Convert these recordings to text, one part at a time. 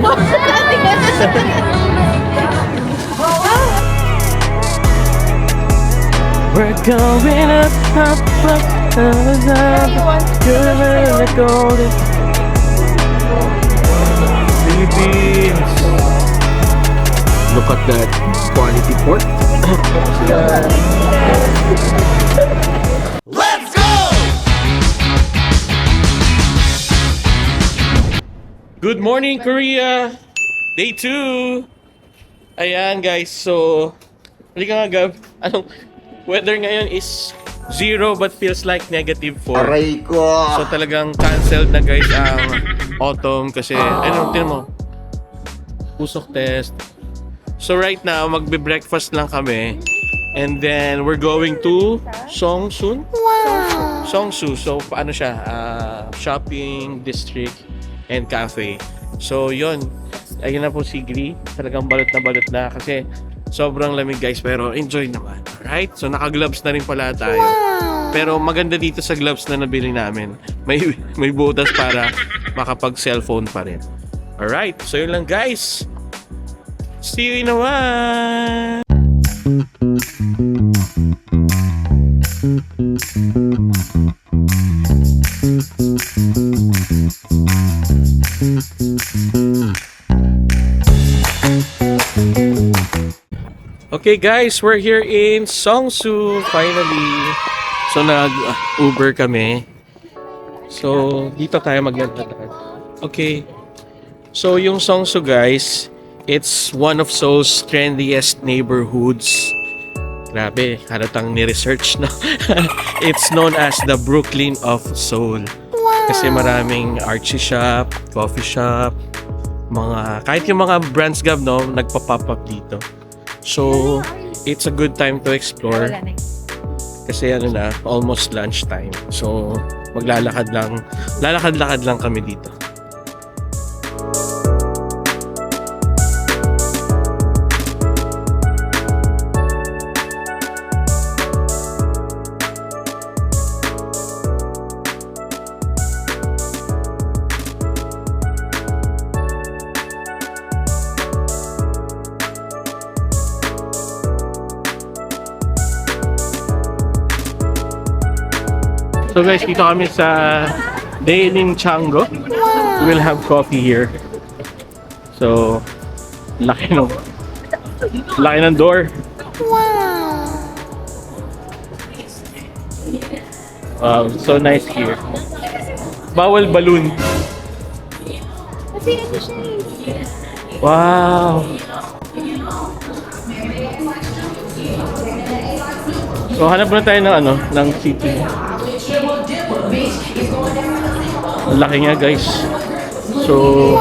We're going up, up, up, the golden Philippines. Look at that quality pork. Let's go! Good morning, Korea! Day 2! Ayan guys, so halika nga Gab, anong weather ngayon is 0 but feels like -4. Aray ko! So talagang canceled na guys ang autumn kasi ano, tingnan mo, usok test. So right now, magbe-breakfast lang kami and then we're going to Songsun? Wow! Songsu, so paano siya? Shopping district and cafe. So yon, ayun na po si Gri, talagang balot na kasi sobrang lamig guys, pero enjoy naman. Alright? So naka-gloves na rin pala tayo. Wow. Pero maganda dito sa gloves na nabili namin, may butas para makapag-cellphone pa rin. Alright? So yun lang guys. See you in a while! Okay guys, we're here in Songsu finally. So nag-Uber kami. So dito tayo maglalakad. Okay. So yung Songsu guys, it's one of Seoul's trendiest neighborhoods. Grabe, halatang ni-research na. It's known as the Brooklyn of Seoul. Kasi maraming artsy shop, coffee shop, kahit yung mga brands Gab, no, nagpa-pop up dito. So, it's a good time to explore. Kasi ano na, almost lunchtime. So, lalakad lang kami dito. So guys, dito kami sa Daenim Chango. We'll have coffee here. So, laki ng door. Wow, so nice here. Bawal balloon. Wow. So hanap na tayo ng city. Ang laki nga guys. So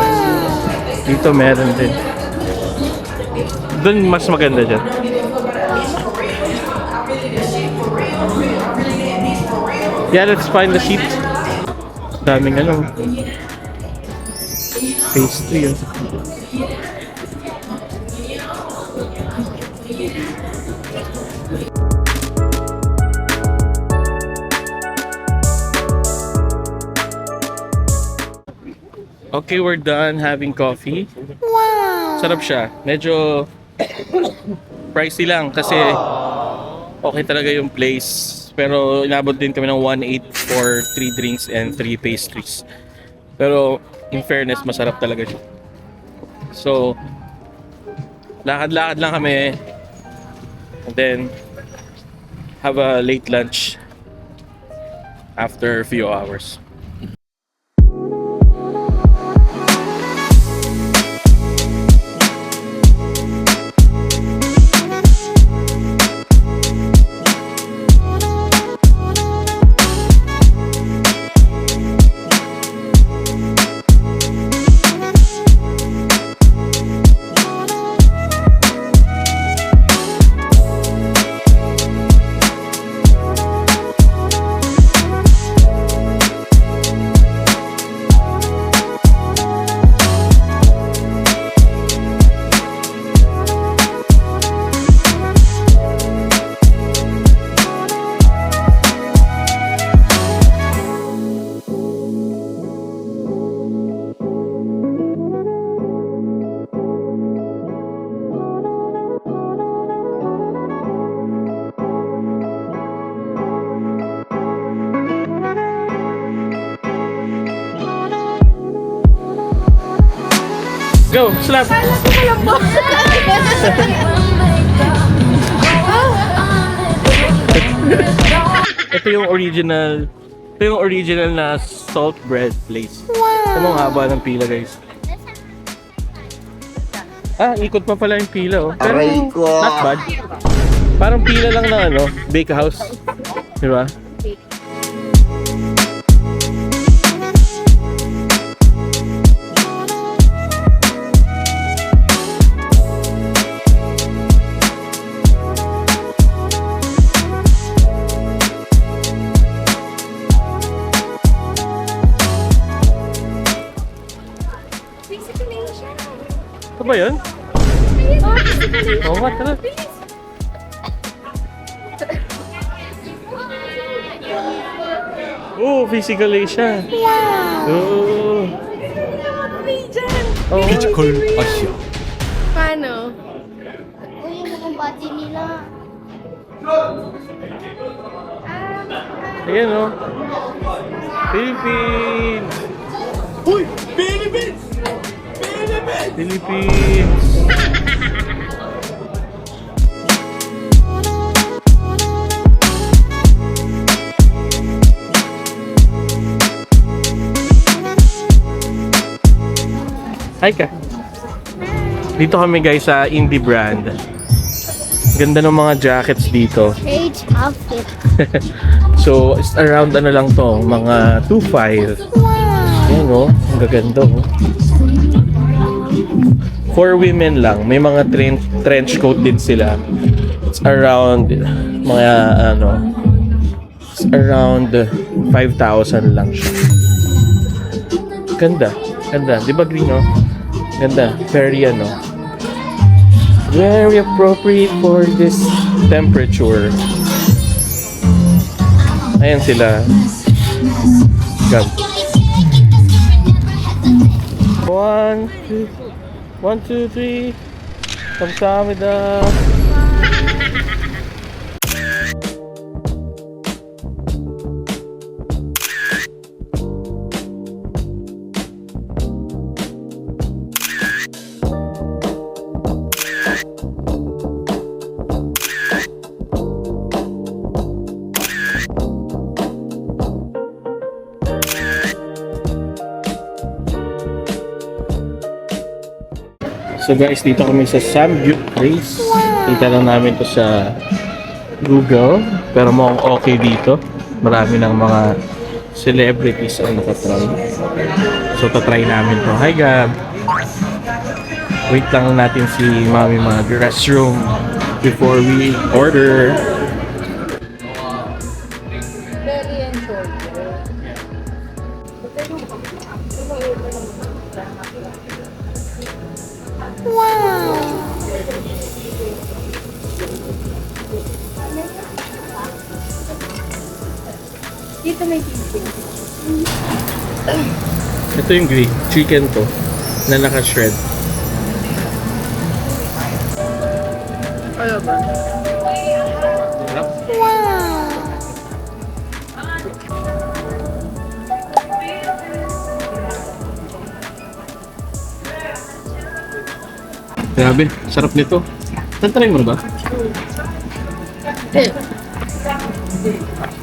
dito meron din. Doon mas maganda dyan. Yeah, let's find the seat. Daming pastry yun. Okay, we're done having coffee. Wow! Sarap siya. Medyo pricey lang kasi okay talaga yung place. Pero inabot din kami ng 1.8 for 3 drinks and 3 pastries. Pero in fairness, masarap talaga siya. So, lakad-lakad lang kami. And then, have a late lunch after a few hours. Go, slap! Ito yung original. Ito yung original na salt bread place. Wow! Anong haba ng pila, guys? Ah, ikot pa pala yung pila, oh. Pero, Aray ko! not bad. Parang pila lang ng ano, bake house. Di ba? Ito ba yun? Oo nga, tara. Oh, physical siya. Wow! Oh. Oh. Physical Asia. Paano? Uy, yung mga bati nila. Ayan, oh. Philippines! Uy! Philippines! Philippines! Philippines! Hi ka. Dito kami guys sa Indie Brand. Ganda ng mga jackets dito. Page outfit. So, it's around ano lang to, mga 2.5. Ayan oh, ang gaganda oh. For women lang, may mga trench coat din sila. It's around mga ano, it's around 5,000 lang siya. Ganda, ganda. Di ba green oh? Ganda, very ano. Very appropriate for this temperature. Ayan sila. Ganda. 1, 2, 3. 감사합니다. So guys, dito kami sa Samgyup Place. Kita lang namin to sa Google. Pero mukhang okay dito. Marami ng mga celebrities ang nakatry. So tatry namin to. Hi Gab! Wait lang natin si Mami mag-restroom before we order. Belly and shoulder. Dito may chicken. Ito yung Greek chicken to na naka-shred. Ano ba? Grabe, sarap nito. Tantry mo na ba?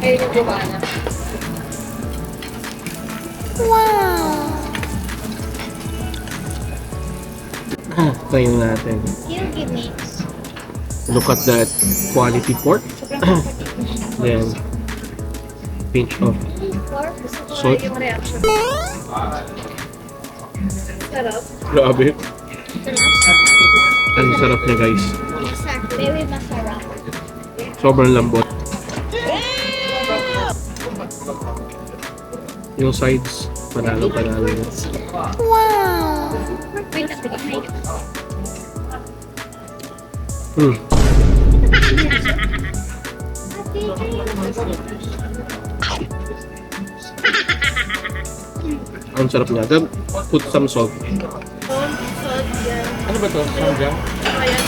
Ay, yung gumana. Try natin. You give me. Look at that quality pork. Then, pinch of salt. Yung reaction. Sarap. Grabe. Ang sarap niya guys. Very masarap. Sobrang lambot. Yung sides, panalo-panalo. Wait, wait. Ang sarap niya. Then, put some salt. Salt yan. Ano ba to? Samgyang? Ayan.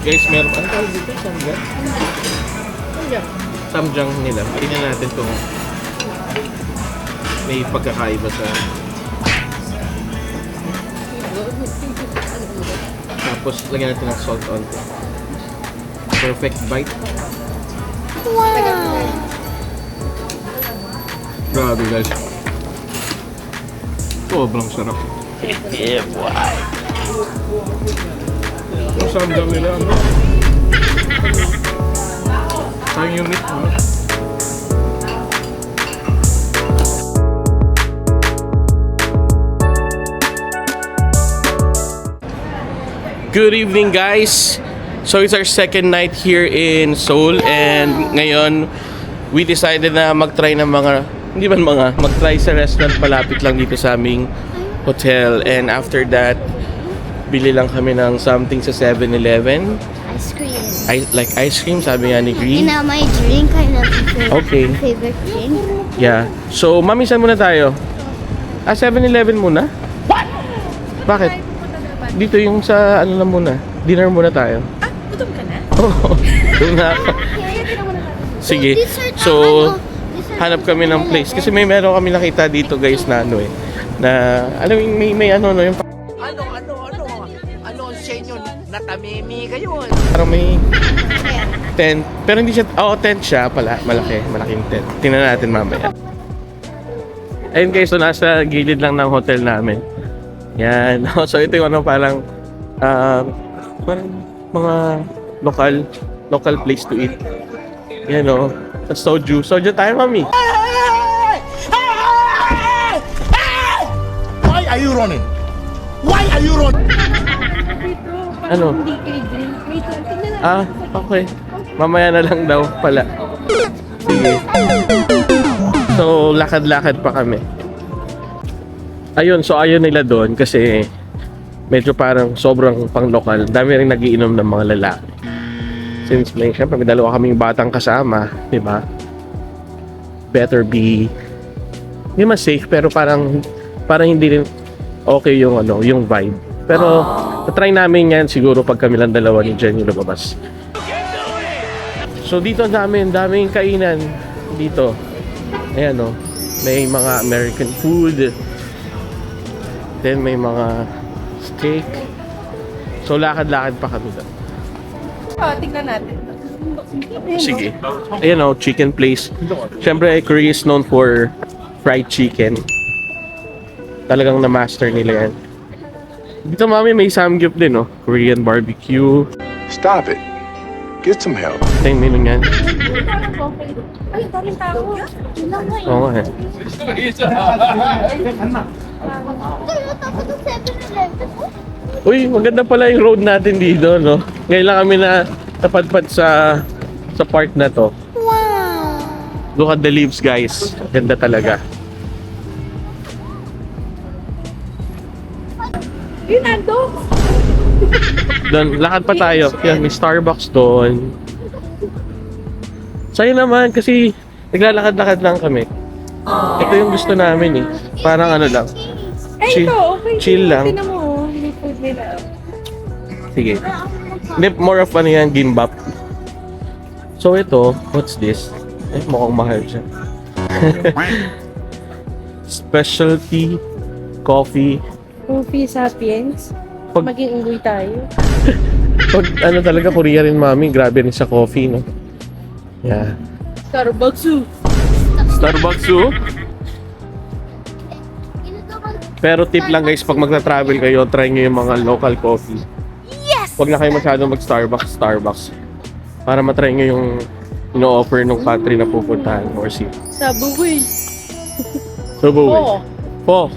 Guys, meron. Ano tawag dito? Samgyang? Ayan. Samgyang nila. Tingnan natin kung may pagkakaiba sa... Tapos, lagyan natin ng salt on. Perfect bite. Grabe guys. Sobrang sarap. Yeah, boy. Ang sandang nila, ano? Ang unique, ano? Good evening guys! So it's our second night here in Seoul and ngayon we decided na mag-try ng mag-try sa restaurant palapit lang dito sa aming hotel, and after that bili lang kami ng something sa 7-Eleven. Ice cream. Like ice cream, sabi nga ni Green. And my drink, I love your Okay. favorite drink. Yeah. So, mami, saan muna tayo? 7-Eleven muna? What? Bakit? Dito yung sa ano na muna. Dinner muna tayo. Gutom ka na? Oo. Doon na ako. Sige. So, hanap kami ng place. Kasi meron kami nakita dito guys na ano eh. Na, alam mo, may ano no yung Ano ang senyo? Natamimi kayo. parang may tent. Pero hindi siya, tent siya pala. Malaking tent. Tingnan natin mamaya. Ayun guys, so nasa gilid lang ng hotel namin. Yan. So ito yung ano parang mga local place to eat. Yan o. At soju. Soju tayo, mami. Why are you running? Why are you running? Ano? Hindi kay drink. Wait lang, tingnan natin. Okay. Mamaya na lang daw pala. Sige. So, lakad-lakad pa kami. Ayun, so ayaw nila doon kasi medyo parang sobrang pang-lokal. Dami rin nagiinom ng mga lalaki. Since syempre may dalawa kaming batang kasama, di ba? Better be hindi mas safe pero parang hindi rin okay yung yung vibe. Pero try namin yan siguro pag kami lang dalawa ni Jen yung lumabas. So dito daming kainan dito. Ayan may mga American food. Then may mga steak. So lakad-lakad pa kami doon. Tingnan natin. Sige. Ayan chicken place. Siyempre, Korea is known for fried chicken. Talagang na-master nila yan. Dito mami may samgyup din Korean barbecue. Stop it. Get some help. Ito yung menu niyan. Ay, daming tao. Oo nga eh. Uy, maganda pala yung road natin dito, no? Ngayon lang kami na napadpad sa part na to. Wow. Look at the leaves, guys. Ganda talaga. Yun, ando. Doon, lakad pa tayo. Yan, may Starbucks doon. Sa'yo naman, kasi naglalakad-lakad lang kami. Ito yung gusto namin eh. Parang ano lang. Ay, ito, okay. Chill lang. Tingnan mo, may food nila. Sige. Hindi, more of ano yan, gimbap. So ito, what's this? Mukhang mahal siya. Specialty coffee. Coffee Sapiens. Pag- Maging unggoy tayo. Pag ano talaga, Korea rin mami, grabe rin sa coffee, no? Yeah. Starbucks. Starbucks, Pero tip lang guys, pag magta-travel kayo, try nyo yung mga local coffee. Yes! Huwag na kayo masyadong mag-Starbucks. Para matry nyo yung ino-offer ng country na pupuntahan or city. Subway. Subway. Po.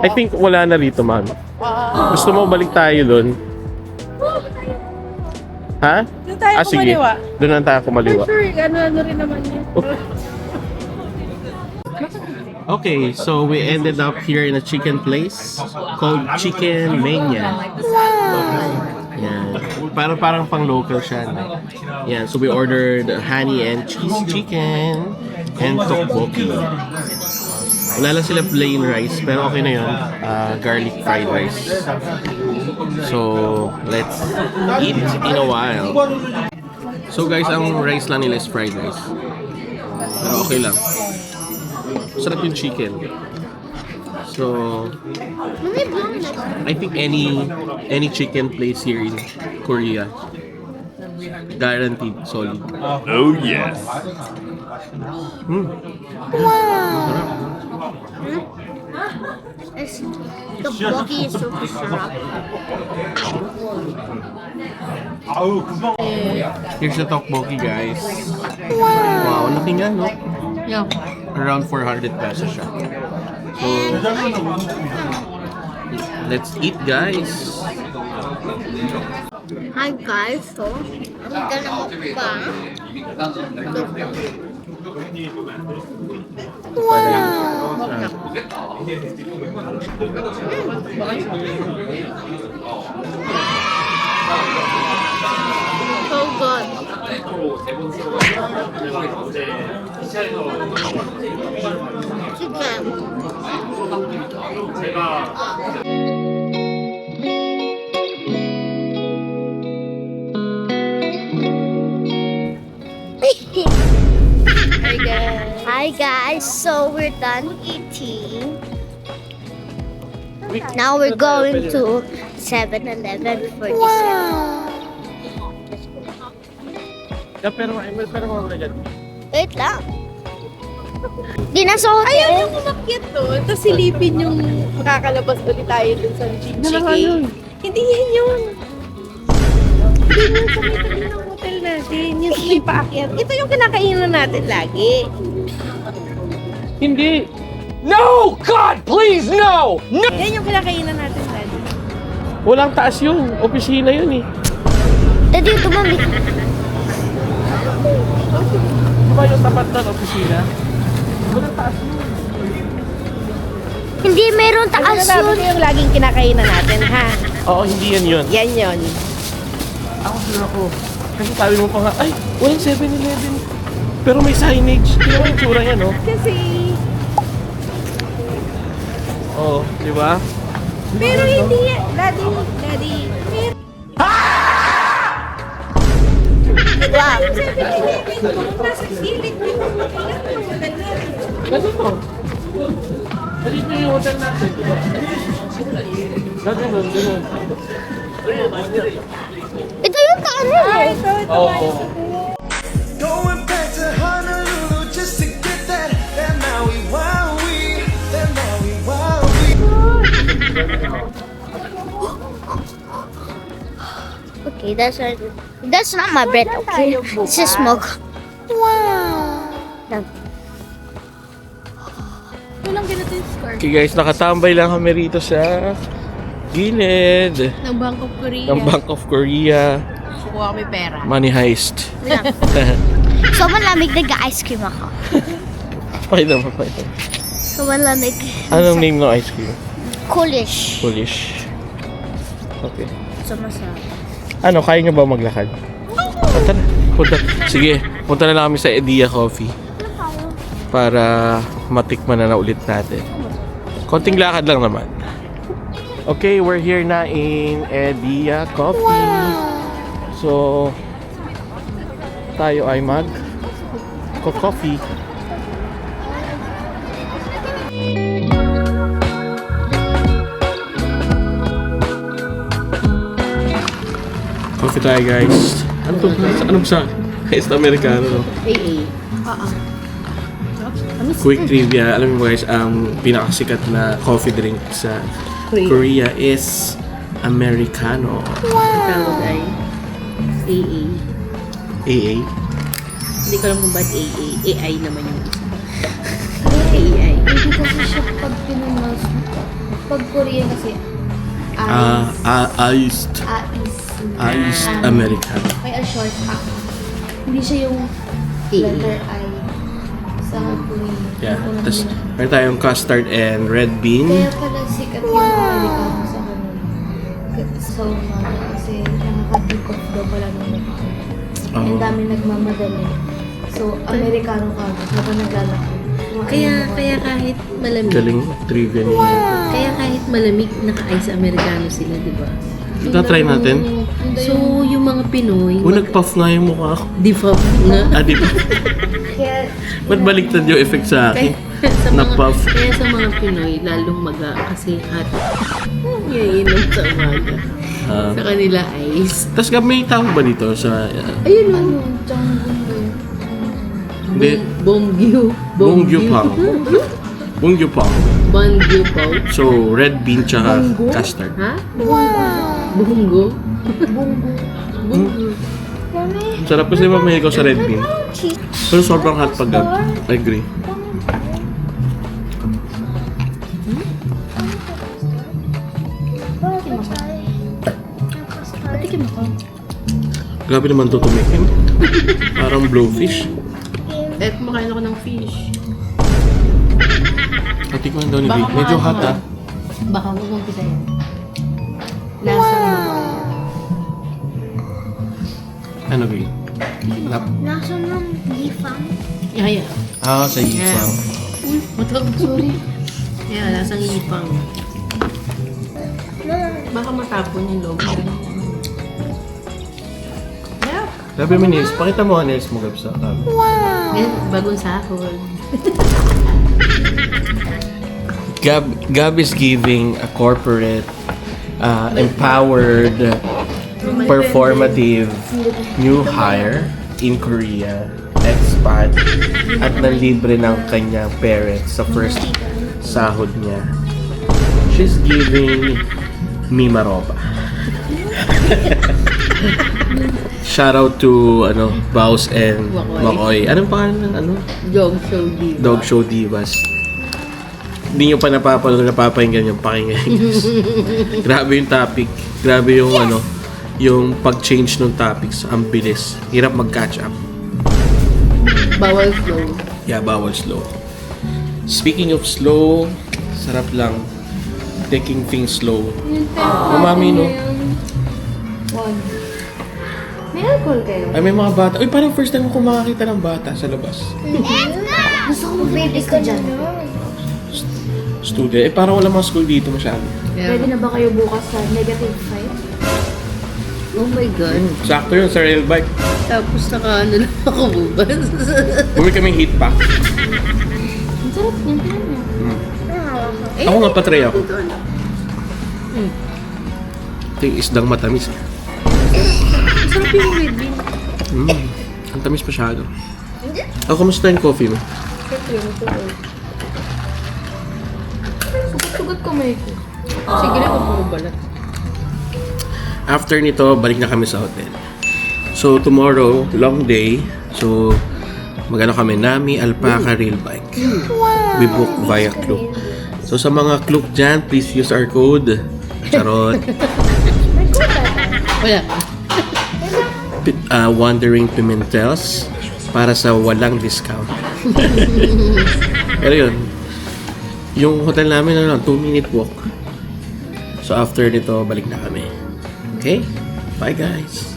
I think wala na rito, mami. Gusto mo balik tayo doon? Ha? Doon tayo Sige. kumaliwa. Doon na tayo kumaliwa. For sure, ano rin naman yun. Okay, so we ended up here in a chicken place called Chicken Mania. Yan. Parang pang local siya. No? Yan. So we ordered honey and cheese chicken and tteokbokki. Wala lang sila plain rice, pero okay na yun. Garlic fried rice. So, let's eat in a while. So guys, ang rice lang nila is fried rice. Pero okay lang. Sarap yung chicken. So, I think any chicken place here in Korea, guaranteed solid. Oh, yes. The bogey is so sarap. Here's the tteokbokki, guys. Wow, laki nga, no? Yeah. Around 400 pesos siya. So, let's eat, guys. Hi guys, so I'm gonna mukbang. So good. Chicken. Hi guys, so we're done eating. Now we're going to 7-Eleven for dessert. Wait lang. Di na sa hotel. Ayaw yung umakyat doon, tapos silipin yung makakalabas ulit tayo dun sa Chichi. Hindi yan yun. Hindi yun sa may tabi ng hotel natin. Yung may paakyat. Ito yung kinakainan natin lagi. Hindi. No! God, please, no! No! Yan yung kinakainan natin lagi. Walang taas yun. Opisina yun eh. Daddy, tumamit. Di ba yung tapat ng opisina? Walang taas yun. Hindi, meron taas Ano yun. yung laging kinakainan natin, ha? Oo, hindi yan yun. Yan yun. Ako. Kasi sabi mo pa nga, ay, walang 7-Eleven. Pero may signage. Tingnan mo yung tsura yan, no? Kasi, Oo, di ba? pero hindi yan. Daddy, meron. Wow. Yung 7-Eleven kung nasa gilid yung hotel natin. Ganito. Ganito yung hotel natin. Ganun. Ito yung kanan eh. Oo. Going back to Honolulu just to get that Maui Wowie, that Maui Wowie. Okay, that's not my bread, okay? It's just smoke. Wow. Walang ganito yung scarf. Okay guys, nakatambay lang kami rito sa gilid Ng Bank of Korea. ng Bank of Korea. Kukuha kami pera. Money heist. So malamig, nag-ice cream ako. Pakita mo. So malamig. Anong name ng ice cream? Coolish. Foolish. Okay. So masarap. Ano, kaya nyo ba maglakad? Punta na. Sige, punta na lang kami sa Edia Coffee. Para matikman na ulit natin. Konting lakad lang naman. Okay, we're here na in Edia Coffee. So, tayo ay mag-coffee. Coffee tayo guys. Ano to? Ano sa? Iced Americano. No? Quick trivia. Alam mo guys, ang pinakasikat na coffee drink sa Korea is Americano. Tawag ay AA. AA? Hindi ko alam kung ba't AA. AI naman yung isa. AI. Hindi kasi siya pag pinumas. Pag Korean kasi, Iced ais. Americano. Kaya short A. Hindi siya yung letter I sa Korean. Yeah. Tapos, meron tayong custard and red bean. Kaya pala sikat yung Amerikano sa kanila. So, kasi nakaka-think of daw pala nung mukha. Ang dami nagmamadali. So, Amerikano ka habang naglalaki. Kaya kahit malamig. Galing trivia ni Kaya kahit malamig, naka-ice Americano sila, di ba? Try natin. So, yung mga Pinoy, Kung nag-puff nga yung mukha ko. default na. Ah, di ba? Ba't baliktad yung effect sa akin? Sa mga, Na-puff. kaya sa mga Pinoy, lalong maga kasi hot. Iinom sa umaga. Ah. Sa kanila, ice. Tapos may tawag ba dito sa... Ayun o. Hindi. Bonggyu. Bongyu pang. Bongyu pang. Bonggyu po. So, red bean tsaka custard. Ha? Bunggo. Bunggo. Sarap kasi mamahil ko sa red bean. Pero sobrang hot pag I agree. Grabe naman to tumikim. Parang blowfish. Eh, kumakain ako ng fish. Pati ko daw ni Vic. Medyo hot ah. Baka huwag mong pisa yan. Lasa mo. Ano Vic? Lap. Nasa ng gifang. Yeah. Ah, sa yifang. Uy, matawag. Sorry. Yeah, lasang ipang. Baka matapon yung loob. Yeah. Grabe mo nails. Pakita mo ang nails mo Gab sa camera. Yan, bagong sahod. Gab is giving a corporate, empowered, performative new hire in Korea, expat, at nanlibre ng kanyang parents sa first sahod niya. She's giving me maroba. Shout out to Baus and Makoy. Anong pangalan ng Dog show diva. Dog Show Divas. Hindi nyo pa napapakinggan yung pakinggan. Grabe yung topic. Grabe yung yung pag-change ng topics. Ang bilis. Hirap mag-catch up. Bawal flow. Yeah, bawal slow. Speaking of slow, sarap lang taking things slow. Mami, no? May alcohol kayo? Ay, may mga bata. Uy, parang first time ko makakita ng bata sa labas. Gusto ko mag-baby ka dyan. Student. Eh, parang wala mga school dito masyado. Ready na ba kayo bukas sa negative 5? Oh my God. Sakto yun sa rail bike. Tapos naka lang ako bubas. Bumili kaming heat pack. Ang sarap yung plan niya. Ako nga patry ako. Ito yung isdang matamis. Sarap yung red bean. Ang tamis masyado. Ako, kamusta yung coffee mo? Sugat kamay ko. Sige na, puro balat. After nito, balik na kami sa hotel. So, tomorrow, long day. So, kami, Nami Alpaca Rail Bike. We book via Klook. So, sa mga Klook dyan, please use our code. Charot. Wala. Wandering Pimentels para sa walang discount. Pero yun, yung hotel namin 2-minute walk. So after nito, balik na kami. Okay? Bye guys!